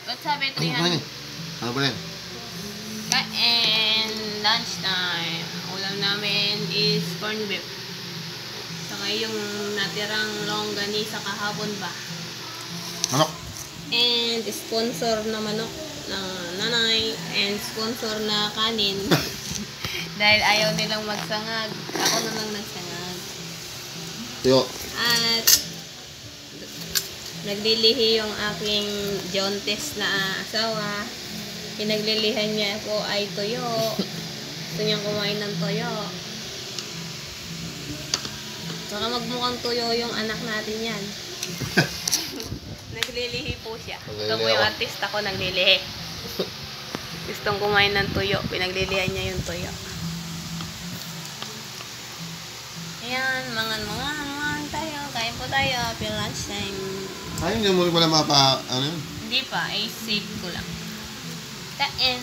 Ba't sabi Ano ba 300? yan? Ano ba yan? Kain, lunchtime. Ulam namin is corned beef. Saka yung natirang longganisa kahapon ba. Manok. And sponsor na manok na nanay. And sponsor na kanin. Dahil ayaw nilang magsangag. Ako na lang nagsangag. Tuyo. At naglilihi yung aking jaunties na asawa. Pinaglilihan niya po ay tuyo. Gusto niyang kumain ng tuyo. Baka magmukhang tuyo yung anak natin yan. Naglilihi po siya. Ito po yung artista ko, naglilihi. Gustong kumain ng tuyo. Pinaglilihan niya yung tuyo. Ayan, mangan tayo. Kain po tayo. Happy lunchtime. Ay, hindi mo rin pala mapa, ano yun? Hindi pa, ay save ko lang. Kain.